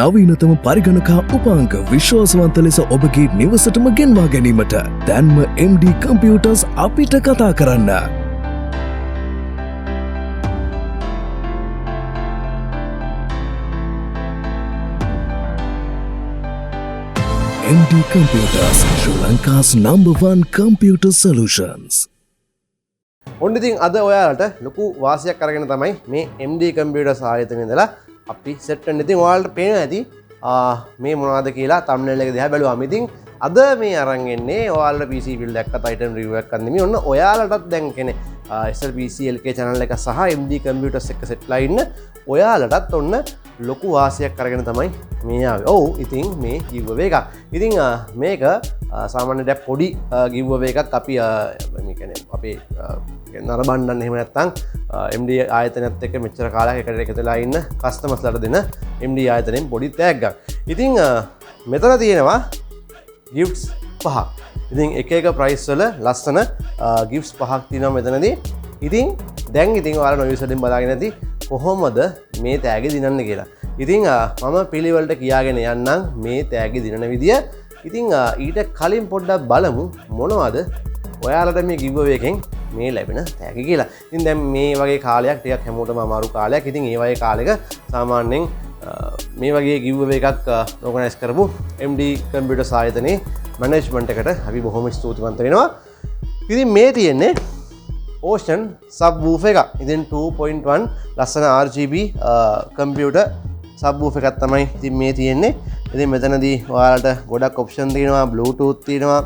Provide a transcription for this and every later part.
නවීනතම පරිගණකා උපාංක විශ්වාසවන්ත ලෙස ඔබගේ නිවසටම ගෙන්වා ගැනීමට දැන්ම MD කම්පියුටර්ස් අපිට කතා කරන්න. MD Computers, Sri Lanka's #1 computer solutions. ඔන්න ඉතින් අද ඔයාලට ලොකු වාසියක් අරගෙන තමයි මේ MD කම්පියුටර්ස් ආයතනයේ ඉඳලා අපි සෙට් වෙන්න. ඉතින් ඔයාලට පේනවා ඇති මේ මොනවද කියලා thumbnail එක දිහා බැලුවාම. ඉතින් අද මේ අරන් එන්නේ ඔයාලට PC build එකක් Titan review එකක් අන්න නෙමෙයි. ඔන්න ඔයාලටත් දැන් කියන්නේ SLPC LK channel එක සහ MD කම්පියුටර්ස් එක සෙට්ලා ඉන්න ඔයාලටත් ඔන්න ලොකු වාසියක් අරගෙන තමයි මේ ආවේ. ඔව් ඉතින් මේ giveaway එකක්. ඉතින් මේක සාමාන්‍ය දැන් පොඩි giveaway එකක් අපි මේ කියන්නේ අපේ නරඹන්න එහෙම නැත්නම් MD ආයතනයත් එක්ක මෙච්චර කාලයක් එකට එකතුලා ඉන්න කස්ටමර්ස්ලාට දෙන MD ආයතනයෙන් පොඩි තෑග්ගක්. ඉතින් මෙතන තියෙනවා gifts 5ක්. ඉතින් එක එක price වල ලස්සන gifts 5ක් තියෙනවා මෙතනදී. ඉතින් දැන් ඉතින් ඔයාලා නොයුසලින් බලාගෙන ඇති කොහොමද මේ තෑගි දිනන්නේ කියලා. ඉතින් මම පිළිවෙලට කියාගෙන යන්නම් මේ තෑගි දිනන විදිය. ඉතින් ඊට කලින් පොඩ්ඩක් බලමු මොනවද ඔයාලට මේ giveaway එකෙන් මේ ලැබෙන තෑගි කියලා. ඉතින් දැන් මේ වගේ කාලයක් ටිකක් හැමෝටම අමාරු කාලයක්. ඉතින් ඒ වගේ කාලෙක සාමාන්‍යයෙන් මේ වගේ giveaway එකක් organize කරපු MD කම්පියුටර්ස් ආයතනයේ මැනේජ්මන්ට් එකට අපි බොහොම ස්තුතිවන්ත වෙනවා. ඉතින් මේ තියෙන්නේ Ocean subwoofer එකක්. ඉතින් 2.1 ලස්සන RGB කම්පියුටර් subwoofer එකක් තමයි ඉතින් මේ තියෙන්නේ. ඉතින් මෙතනදී ඔයාලට ගොඩක් ඔප්ෂන් තියෙනවා. Bluetooth තියෙනවා,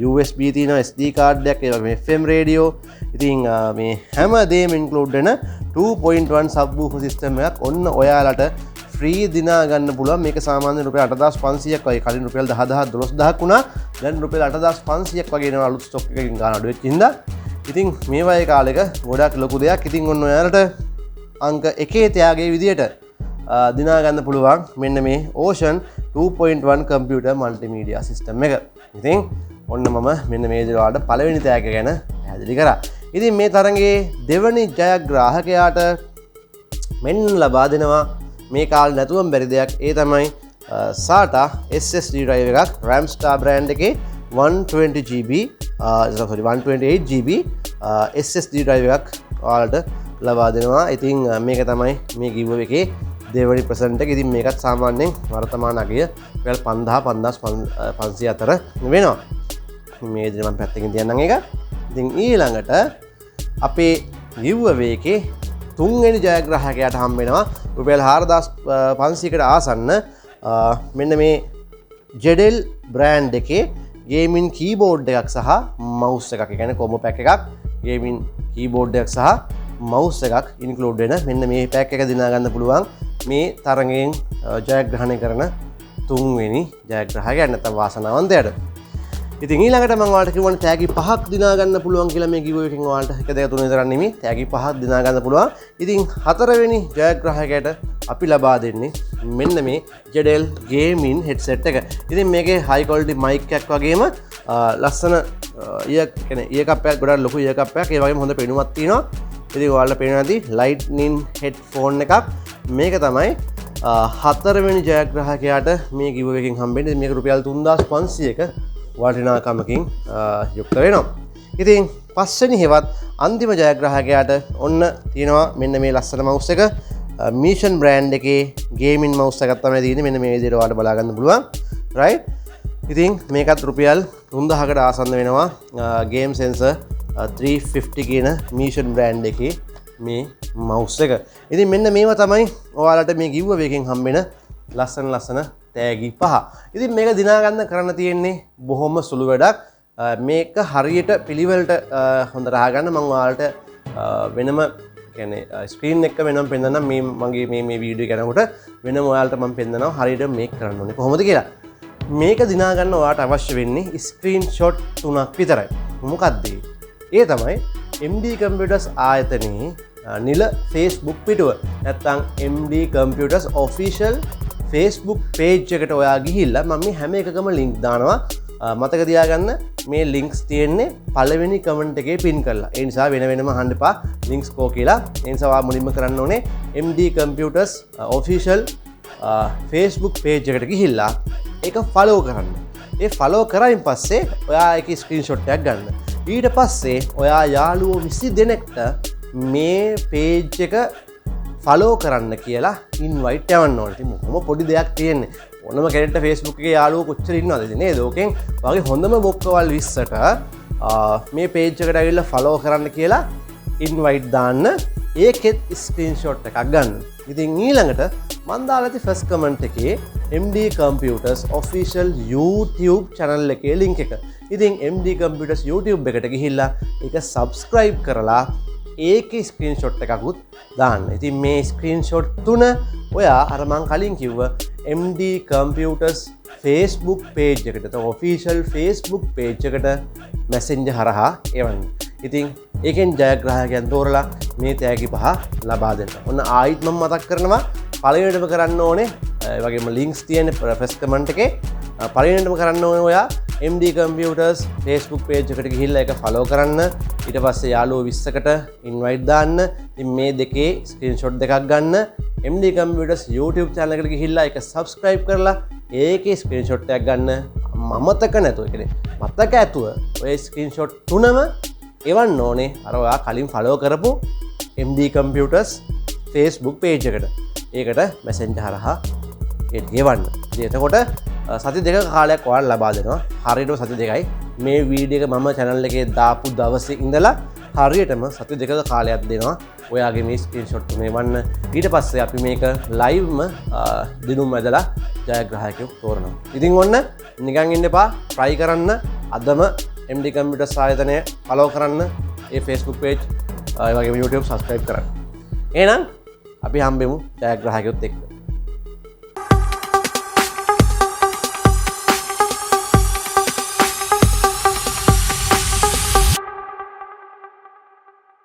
USB තියෙනවා, SD card එකක්, ඒ වගේම FM radio. ඉතින් මේ හැම දෙයක්ම include වෙන 2.1 subwoofer system එකක් ඔන්න ඔයාලට free දිනා ගන්න පුළුවන්. මේක සාමාන්‍යයෙන් රුපියල් 8500ක් වගේ. කලින් රුපියල් 10000 12000ක් වුණා. දැන් රුපියල් 8500ක් වගේ එනවා අලුත් ස්ටොක් එකකින් ගන්න අඩු වෙච්ච හින්දා. ඉතින් මේ වගේ කාලෙක ගොඩක් ලොකු දෙයක්. ඉතින් ඔන්න ඔයාලට අංක 1 ත්‍යාගයේ විදියට දිනා ගන්න පුළුවන් මෙන්න මේ Ocean 2.1 computer multimedia system එක. ඉතින් ඔන්න මම මෙන්න මේ විදිහට ඔයාලට පළවෙනි ත්‍යාගය ගැන පැහැදිලි කරා. ඉතින් මේ තරඟයේ දෙවනි ජයග්‍රාහකයාට මෙන්න ලබා දෙනවා මේ කාලේ නැතුවම බැරි දෙයක්. ඒ තමයි Sata SSD drive එකක් RAM Star brand එකේ 128GB SSD drive එකක් ඔයාලට ලබා දෙනවා. ඉතින් මේක තමයි මේ giveaway එකේ දෙවනි ප්‍රසන්ට් එක. ඉතින් මේකත් සාමාන්‍යයෙන් වර්තමාන අගය රුපියල් 5000 අතර වෙනවා. මේ විදිහට මම පැත්තකින් තියන්නම් ඒක. ඉතින් ඊළඟට අපේ giveaway එකේ තුන්වෙනි ජයග්‍රාහකයාට හම්බ වෙනවා රුපියල් 4500කට ආසන්න මෙන්න මේ JDL brand එකේ gaming keyboard එකක් සහ mouse එකක්. ඒ කියන්නේ combo pack එකක් gaming keyboard එකක් සහ mouse එකක් include වෙන මෙන්න මේ pack එක දිනා ගන්න පුළුවන් මේ තරඟයෙන් ජයග්‍රහණය කරන තුන්වෙනි ජයග්‍රාහකයාට නැත්නම් වාසනාවන්තයාට. ඉතින් ඊළඟට මම ඔයාලට කිව්වනේ තෑගි 5ක් දිනා ගන්න පුළුවන් කියලා මේ giveaway එකෙන් ඔයාලට 1 2 3 විතර නෙමෙයි තෑගි 5ක් දිනා ගන්න පුළුවන්. ඉතින් හතරවෙනි ජයග්‍රාහකයාට අපි ලබා දෙන්නේ මෙන්න මේ JDL gaming headset එක. ඉතින් මේකේ high quality mic එකක් වගේම ලස්සන ear cup එකක් ගොඩක් ලොකු ear cup එකක්. ඒ වගේම හොඳ පෙනුමක් තියෙනවා. ඉතින් ඔයාලට පේනවා ඇති lightning headphone එකක්. මේක තමයි හතරවෙනි ජයග්‍රාහකයාට මේ giveaway එකෙන් හම්බෙන්නේ. මේක රුපියල් 3500ක වටිනාකමකින් යුක්ත වෙනවා. ඉතින් පස්වෙනි හෙවත් අන්තිම ජයග්‍රාහකයාට ඔන්න තියෙනවා මෙන්න මේ ලස්සන mouse එක. Mission brand එකේ gaming mouse එකක් තමයි තියෙන්නේ. මෙන්න මේ විදිහට ඔයාලට බලා ගන්න පුළුවන්. right? ඉතින් මේකත් රුපියල් 3000කට ආසන්න වෙනවා. game sensor 350 කියන Mission brand එකේ මේ mouse එක. ඉතින් මෙන්න මේවා තමයි ඔයාලට මේ giveaway එකෙන් හම්බෙන ලස්සන තෑගි 5. ඉතින් මේක දිනා ගන්න කරන්න තියෙන්නේ බොහොම සුළු වැඩක්. මේක හරියට පිළිවෙලට හොඳට අහගන්න මම ඔයාලට වෙනම කියන්නේ ස්ක්‍රීන් එක වෙනම පෙන්නන්නම්. මේ මගේ මේ වීඩියෝ කරනකොට වෙනම ඔයාලට මම පෙන්නනවා හරියට මේක කරන්න ඕනේ කොහොමද කියලා. මේක දිනා ගන්න ඔයාලට අවශ්‍ය වෙන්නේ ස්ක්‍රීන්ෂොට් 3ක් විතරයි. මොකක්ද ඒ තමයි MD කම්පියුටර්ස් ආයතනයේ නිල Facebook පිටුව. නැත්නම් MD computers official Facebook page එකට ඔයා ගිහිල්ලා මම මේ හැම එකකම link දානවා. මතක තියාගන්න මේ links තියෙන්නේ පළවෙනි comment එකේ pin කරලා. ඒ නිසා වෙන වෙනම අහන්න එපා links කෝ කියලා. ඒ නිසා ඔයා මුලින්ම කරන්න ඕනේ MD Computers official Facebook page එකට ගිහිල්ලා ඒක ෆලෝ කරන්න. ඒ ෆලෝ කරයින් පස්සේ ඔයා එක ස්ක්‍රීන්ෂොට් එකක් ගන්න. ඊට පස්සේ ඔයා යාළුවෝ 20 දෙනෙක්ට මේ page එක ෆලෝ කරන්න කියලා ඉන්වයිට් යවන්න ඕනේ. ඉතින් මොකම පොඩි දෙයක් තියෙන්නේ. ඕනම කෙනෙක්ට Facebook එකේ යාළුවෝ කොච්චර ඉන්නවද නේද? ඕකෙන් වගේ හොඳම බොක්කවල් 20ට මේ page එකට ඇවිල්ලා ෆලෝ කරන්න කියලා ඉන්වයිට් දාන්න. ඒකෙත් ස්ක්‍රීන්ෂොට් එකක් ගන්න. ඉතින් ඊළඟට මම දාලා ඇති ෆස්ට් කමෙන්ට් එකේ MD Computers official YouTube channel එකේ link එක. ඉතින් MD Computers YouTube එකට ගිහිල්ලා ඒක subscribe කරලා ඒකේ ස්ක්‍රීන්ෂොට් එකකුත් දාන්න. ඉතින් මේ ස්ක්‍රීන්ෂොට් තුන ඔයා අර මං කලින් කිව්ව MD Computers Facebook page එකට official Facebook page එකට messenger හරහා එවන්න. ඉතින් ඒකෙන් ජයග්‍රාහකයන් තෝරලා මේ තෑගි පහ ලබා දෙන්න. ඔන්න ආයිත් මම මතක් කරනවා පළවෙනිටම කරන්න ඕනේ ඒ වගේම links තියෙන ෆස්ට් කමෙන්ට් එකේ පළවෙනිටම කරන්න ඕනේ ඔයා MD Computers Facebook page එකට ගිහිල්ලා ඒක follow කරන්න. ඊට පස්සේ යාළුවෝ 20කට invite දාන්න. ඉතින් මේ දෙකේ screenshot දෙකක් ගන්න. MD Computers YouTube channel එකට ගිහිල්ලා ඒක subscribe කරලා ඒකේ screenshot එකක් ගන්න. මතක නැතුව කියන්නේ මතක ඇතුව ඔය screenshot තුනම එවන්න ඕනේ අර ඔයා කලින් follow කරපු MD Computers Facebook page එකට. ඒකට messenger හරහා ඒක ගෙවන්න. ඉතින් එතකොට සති දෙක කාලයක් ඔයාලා ලබා දෙනවා. හරියටම සති දෙකයි. මේ වීඩියෝ එක මම channel එකේ දාපු දවසේ ඉඳලා හරියටම සති දෙකක කාලයක් දෙනවා. ඔයාගේ මේ ස්ක්‍රීන්ෂොට් තුනේ වන්න. ඊට පස්සේ අපි මේක ලයිව්ම දිනුම් ඇදලා ජයග්‍රාහකයෙක් තෝරනවා. ඉතින් ඔන්න නිකන් ඉන්න එපා. try කරන්න. අදම MD Computers ආයතනය follow කරන්න. ඒ Facebook page ඒ වගේම YouTube subscribe කරන්න. එහෙනම් අපි හම්බෙමු ජයග්‍රාහකයොත් එක්ක.